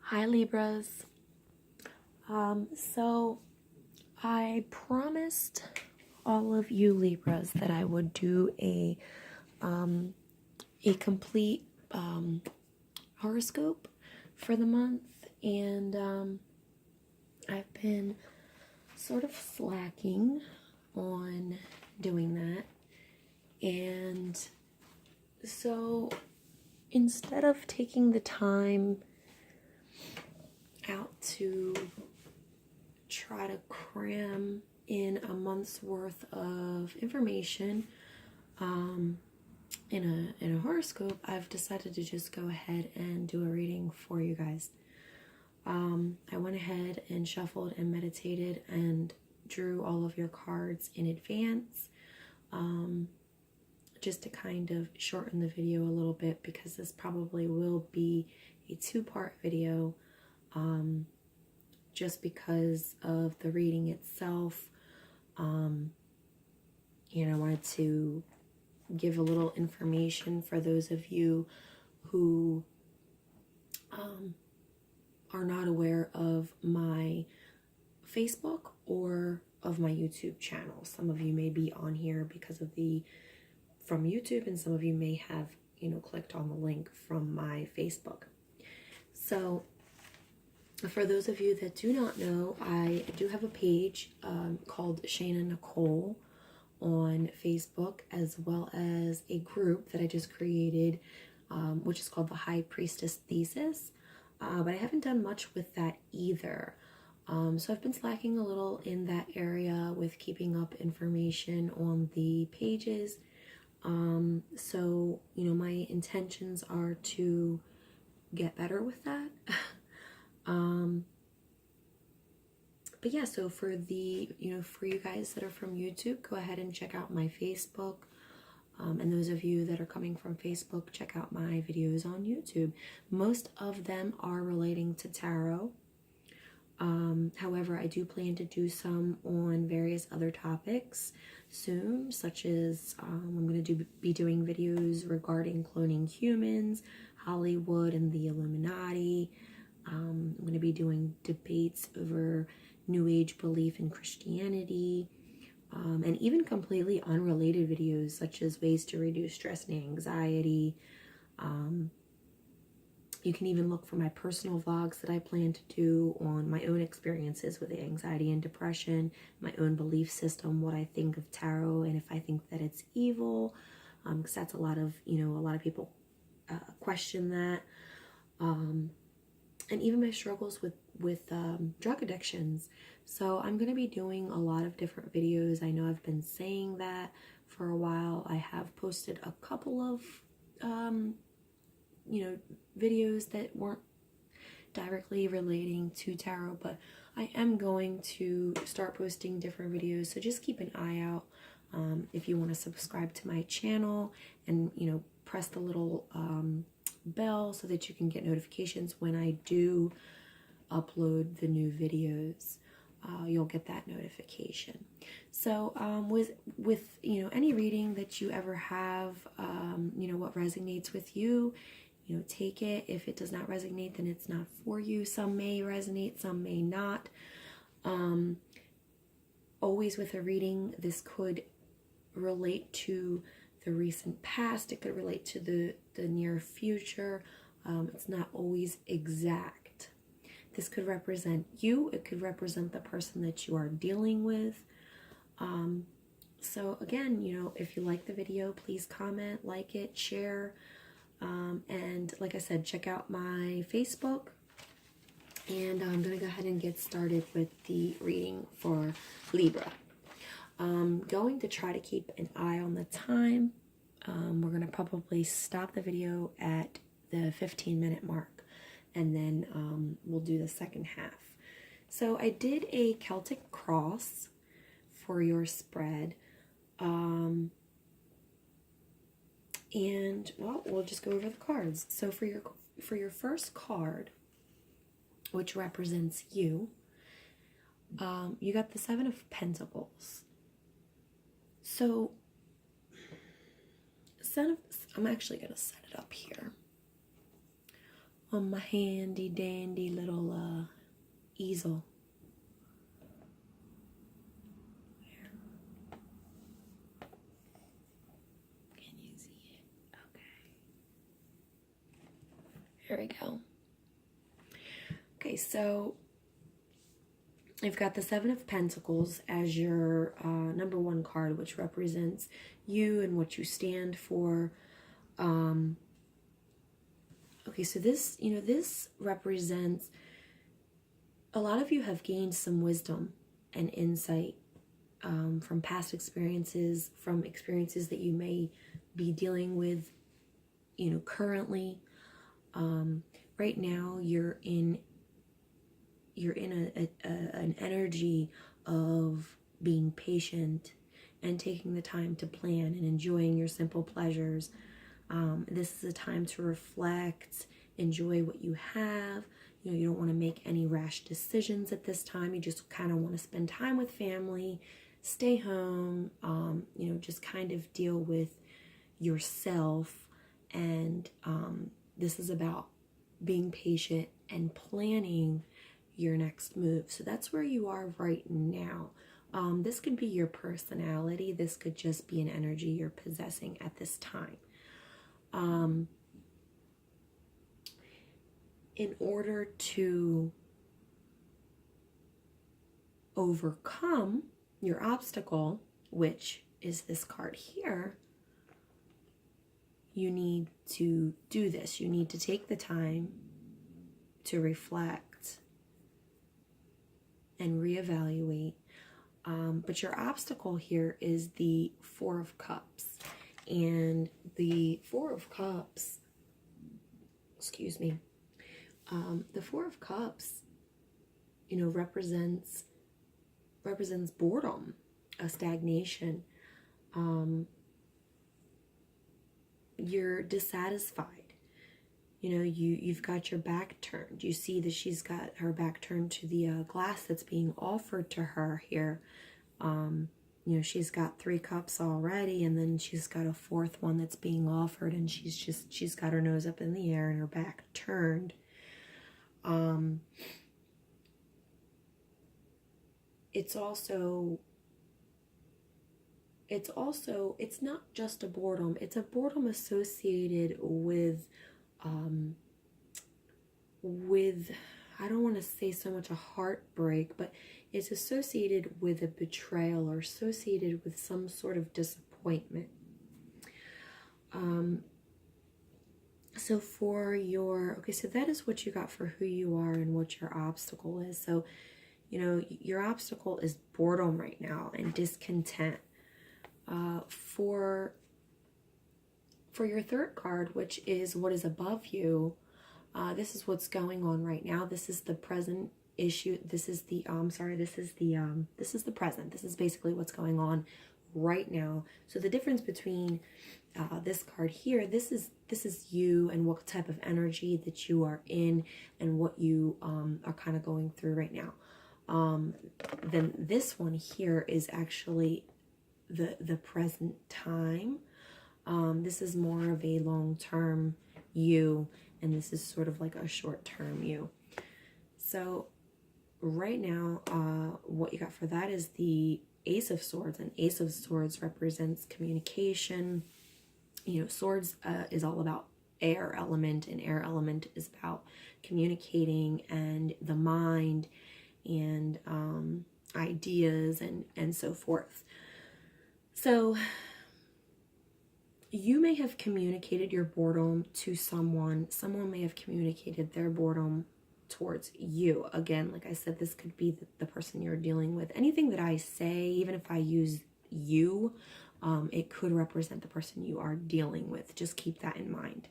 Hi Libras. So I promised all of you Libras that I would do a complete horoscope for the month, and I've been sort of slacking on doing that, and so instead of taking the time out to try to cram in a month's worth of information in a horoscope, I've decided to just go ahead and do a reading for you guys. I went ahead and shuffled and meditated and drew all of your cards in advance, just to kind of shorten the video a little bit, because this probably will be a two-part video, just because of the reading itself. And I wanted to give a little information for those of you who are not aware of my Facebook or of my YouTube channel. Some of you may be on here because of from YouTube, and some of you may have, clicked on the link from my Facebook. So for those of you that do not know, I do have a page called Shayna Nicole on Facebook, as well as a group that I just created, which is called the High Priestess Thesis. But I haven't done much with that either. So I've been slacking a little in that area with keeping up information on the pages. So, my intentions are to get better with that. But yeah, so for for you guys that are from YouTube, go ahead and check out my Facebook. And those of you that are coming from Facebook, check out my videos on YouTube. Most of them are relating to tarot. However, I do plan to do some on various other topics soon, such as I'm going to be doing videos regarding cloning humans, Hollywood and the Illuminati. I'm going to be doing debates over New Age belief in Christianity, and even completely unrelated videos such as ways to reduce stress and anxiety. You can even look for my personal vlogs that I plan to do on my own experiences with anxiety and depression, my own belief system, what I think of tarot, and if I think that it's evil, because that's a lot of people question that. And even my struggles with drug addictions. So I'm going to be doing a lot of different videos. I know I've been saying that for a while. I have posted a couple of, videos that weren't directly relating to tarot, but I am going to start posting different videos. So just keep an eye out if you want to subscribe to my channel, and, press the little bell so that you can get notifications when I do upload the new videos. You'll get that notification. So with any reading that you ever have, what resonates with you, take it. If it does not resonate, then it's not for you. Some may resonate, some may not. Always with a reading, this could relate to the recent past. It could relate to the near future. It's not always exact. This could represent you. It could represent the person that you are dealing with. So again, if you like the video, please comment, like it, share. And like I said, check out my Facebook. And I'm going to go ahead and get started with the reading for Libra. I'm going to try to keep an eye on the time. We're going to probably stop the video at the 15-minute mark, and then we'll do the second half. So I did a Celtic cross for your spread. And well, we'll just go over the cards. So for your first card, which represents you, you got the Seven of Pentacles. So I'm actually going to set it up here on my handy dandy little easel. Can you see it? Okay. Here we go. Okay, so you've got the Seven of Pentacles as your number one card, which represents you and what you stand for. Okay, so this, this represents, a lot of you have gained some wisdom and insight from past experiences, from experiences that you may be dealing with, currently. Right now, you're in an energy of being patient and taking the time to plan and enjoying your simple pleasures. This is a time to reflect, enjoy what you have. You don't want to make any rash decisions at this time. You just kind of want to spend time with family, stay home, just kind of deal with yourself. And this is about being patient and planning your next move. So that's where you are right now. This could be your personality. This could just be an energy you're possessing at this time. In order to overcome your obstacle, which is this card here, you need to do this. You need to take the time to reflect and reevaluate. But your obstacle here is the Four of Cups. And the Four of Cups, the Four of Cups, represents boredom, a stagnation. You're dissatisfied. You've got your back turned. You see that she's got her back turned to the glass that's being offered to her here. She's got 3 cups already, and then she's got a 4th one that's being offered, and she's got her nose up in the air and her back turned. It's not just a boredom. It's a boredom associated with, I don't want to say so much a heartbreak, but it's associated with a betrayal or associated with some sort of disappointment. So so that is what you got for who you are and what your obstacle is. So, your obstacle is boredom right now and discontent. For your third card, which is what is above you, this is what's going on right now. This is the present issue. This is the this is the present. This is basically what's going on right now. So the difference between this card here, this is you and what type of energy that you are in and what you are kind of going through right now. Then this one here is actually the present time. This is more of a long-term you, and this is sort of like a short-term you. So right now, what you got for that is the Ace of Swords, and Ace of Swords represents communication. Swords is all about air element, and air element is about communicating and the mind and ideas and so forth. So you may have communicated your boredom to someone. Someone may have communicated their boredom towards you. Again, like I said, this could be the person you're dealing with. Anything that I say, even if I use you, it could represent the person you are dealing with. Just keep that in mind.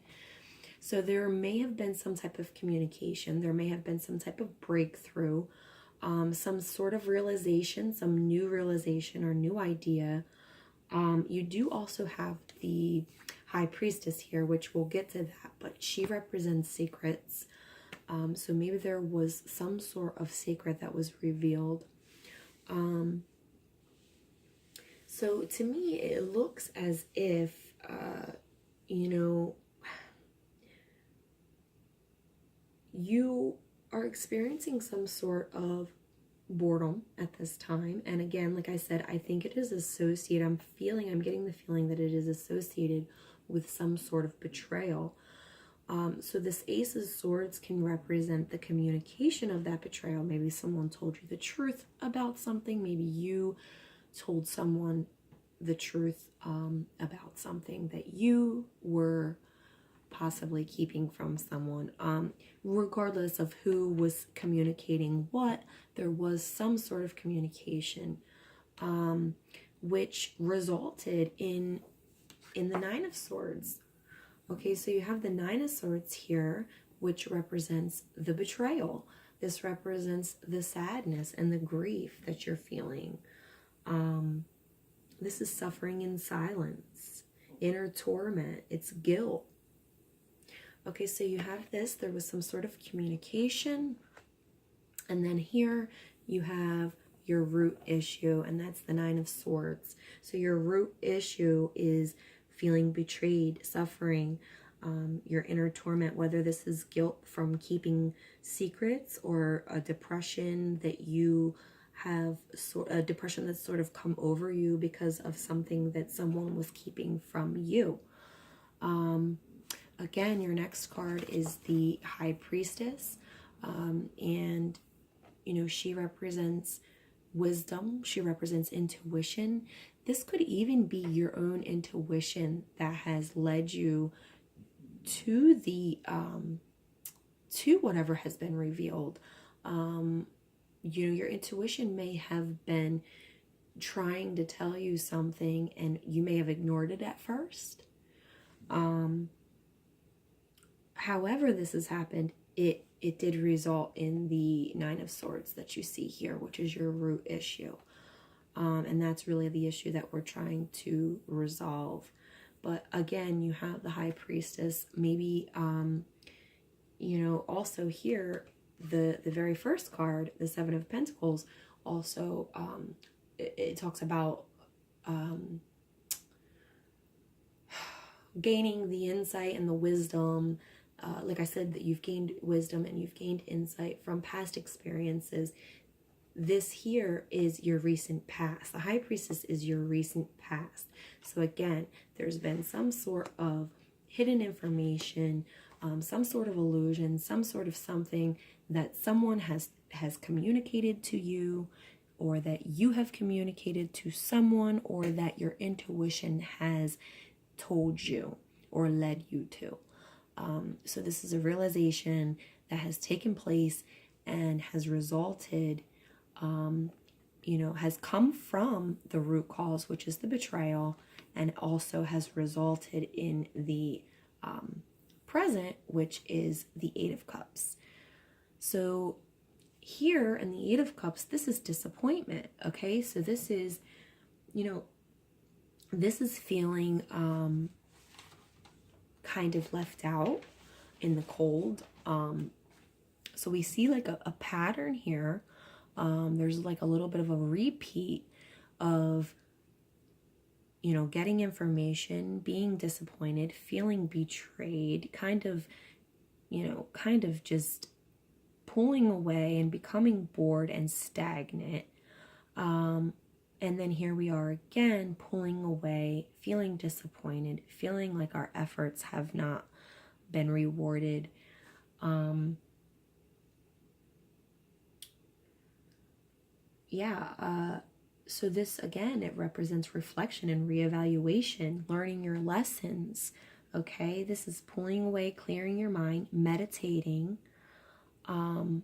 So there may have been some type of communication. There may have been some type of breakthrough, some sort of realization, some new realization or new idea. You do also have the High Priestess here, which we'll get to that, but she represents secrets. So maybe there was some sort of secret that was revealed. So to me, it looks as if, you are experiencing some sort of boredom at this time. And again, like I said, I think it is associated, I'm getting the feeling that it is associated with some sort of betrayal. So this Ace of Swords can represent the communication of that betrayal. Maybe someone told you the truth about something. Maybe you told someone the truth about something that you were possibly keeping from someone. Regardless of who was communicating what, there was some sort of communication which resulted in the Nine of Swords. Okay, so you have the Nine of Swords here, which represents the betrayal. This represents the sadness and the grief that you're feeling. This is suffering in silence, inner torment, it's guilt. Okay, so you have this, there was some sort of communication, and then here you have your root issue, and that's the Nine of Swords. So your root issue is feeling betrayed, suffering, your inner torment, whether this is guilt from keeping secrets or a depression that you have, a depression that's sort of come over you because of something that someone was keeping from you. Again, your next card is the High Priestess, and you know, she represents wisdom, she represents intuition. This could even be your own intuition that has led you to the to whatever has been revealed. You know, your intuition may have been trying to tell you something and you may have ignored it at first. However this has happened, it did result in the Nine of Swords that you see here, which is your root issue. And that's really the issue that we're trying to resolve. But again, you have the High Priestess. Maybe, you know, also here, the very first card, the Seven of Pentacles, also, it talks about gaining the insight and the wisdom. Like I said, that you've gained wisdom and you've gained insight from past experiences. This here is your recent past. The High Priestess is your recent past. So again, there's been some sort of hidden information, some sort of illusion, some sort of something that someone has communicated to you, or that you have communicated to someone, or that your intuition has told you or led you to. So this is a realization that has taken place and has resulted, you know, has come from the root cause, which is the betrayal, and also has resulted in the present, which is the Eight of Cups. So here in the Eight of Cups, this is disappointment, okay? So this is, you know, this is feeling kind of left out in the cold. So we see like a pattern here. There's like a little bit of a repeat of, you know, getting information, being disappointed, feeling betrayed, kind of, you know, kind of just pulling away and becoming bored and stagnant. And then here we are again, pulling away, feeling disappointed, feeling like our efforts have not been rewarded. So this, again, it represents reflection and reevaluation, learning your lessons, okay? This is pulling away, clearing your mind, meditating, and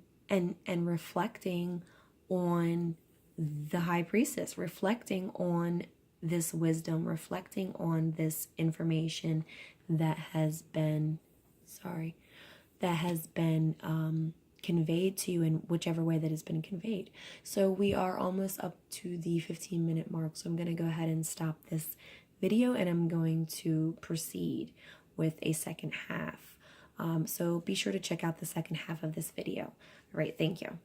reflecting on the High Priestess, reflecting on this wisdom, reflecting on this information that has been, conveyed to you in whichever way that has been conveyed. So we are almost up to the 15-minute mark, so I'm going to go ahead and stop this video, and I'm going to proceed with a second half. So be sure to check out the second half of this video. All right, thank you.